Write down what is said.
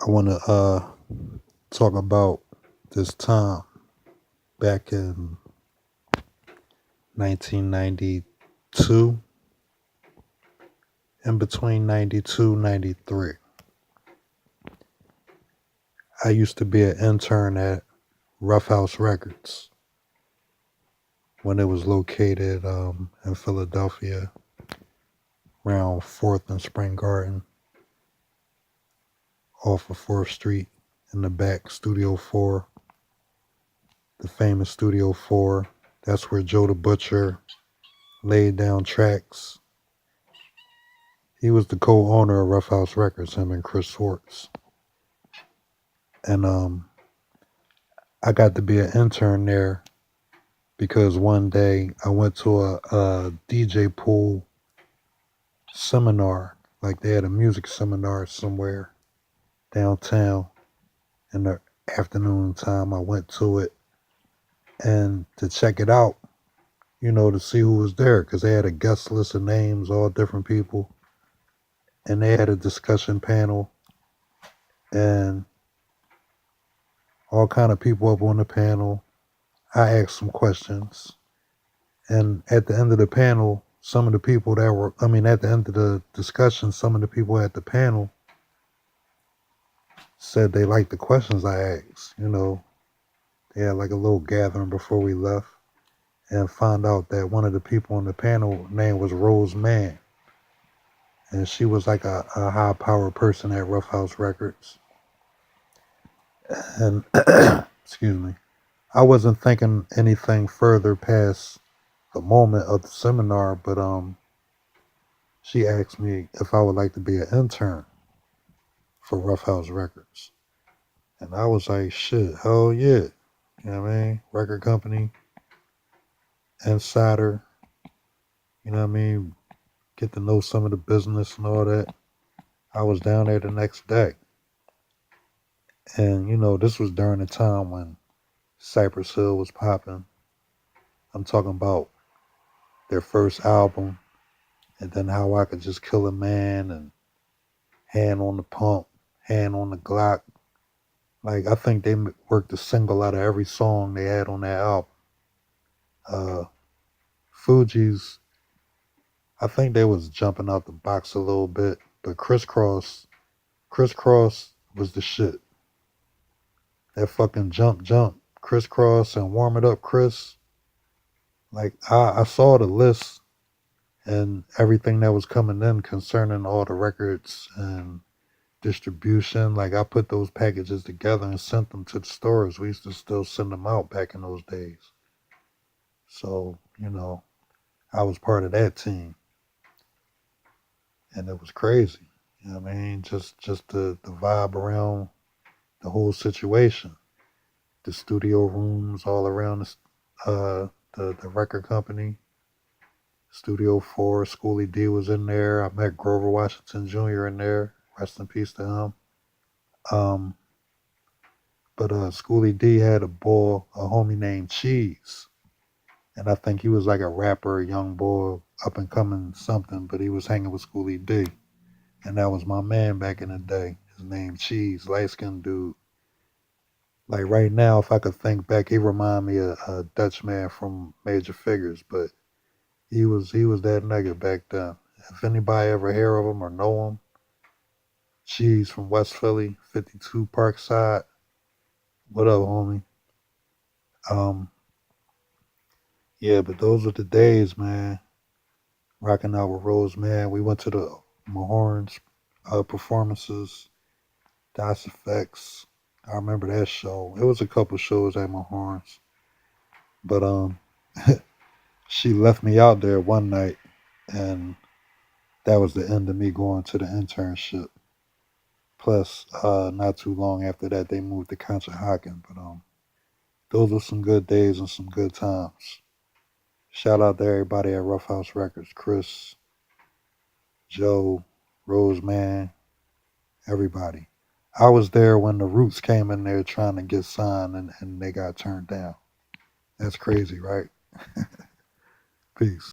I want to talk about this time back in 1992, in between 92 93. I used to be an intern at Ruffhouse Records when it was located in Philadelphia around 4th and Spring Garden off of 4th Street in the back, Studio 4, the famous Studio 4. That's where Joe the Butcher laid down tracks. He was the co-owner of Ruffhouse Records, him and Kris. And I got to be an intern there because one day I went to a DJ pool seminar. Like they had a music seminar somewhere downtown in the afternoon time. I went to it and to check it out, to see who was there, because they had a guest list of names, all different people. And they had a discussion panel and all kind of people up on the panel. I asked some questions. And at the end of the panel, some of the people that were, at the end of the discussion, some of the people at the panel said they liked the questions I asked. They had like a little gathering before we left and found out that one of the people on the panel name was Rose Mann. And she was like a high-powered person at Ruffhouse Records. And, excuse me, I wasn't thinking anything further past the moment of the seminar, but she asked me if I would like to be an intern for Ruffhouse Records. And I was like, shit, hell yeah. You know what I mean? Record company, insider, you know what I mean? Get to know some of the business and all that. I was down there the next day. And, this was during the time when Cypress Hill was popping. I'm talking about their first album, and then How I Could Just Kill a Man, and Hand on the Pump, Hand on the Glock. Like, I think they worked a single out of every song they had on that album. Fugees, I think they was jumping out the box a little bit, but Kross was the shit. That fucking jump, Kross and Warm It Up Kris. Like, I saw the list and everything that was coming in concerning all the records and distribution. Like, I put those packages together and sent them to the stores. We used to still send them out back in those days. So, I was part of that team. And it was crazy. You know what I mean? Just the vibe around the whole situation. The studio rooms all around the record company. Studio 4, Schoolie D was in there. I met Grover Washington Jr. in there. Rest in peace to him. But Schoolie D had a homie named Cheese. And I think he was like a rapper, a young boy, up and coming something, but he was hanging with Schoolie D. And that was my man back in the day. His name Cheese, light-skinned dude. Like right now, if I could think back, he remind me of a Dutch man from Major Figures, but he was that nigga back then. If anybody ever hear of him or know him, Cheese from West Philly, 52 Parkside. What up, homie? Yeah, but those were the days, man. Rocking out with Rose, man. We went to the Mahorns performances, Das Effects. I remember that show. It was a couple shows at Mahorns. But she left me out there one night, and that was the end of me going to the internship. Plus, not too long after that, they moved to Conshohocken. But those were some good days and some good times. Shout out to everybody at Ruffhouse Records, Kris, Joe, Roseman, everybody. I was there when the Roots came in there trying to get signed, and they got turned down. That's crazy, right? Peace.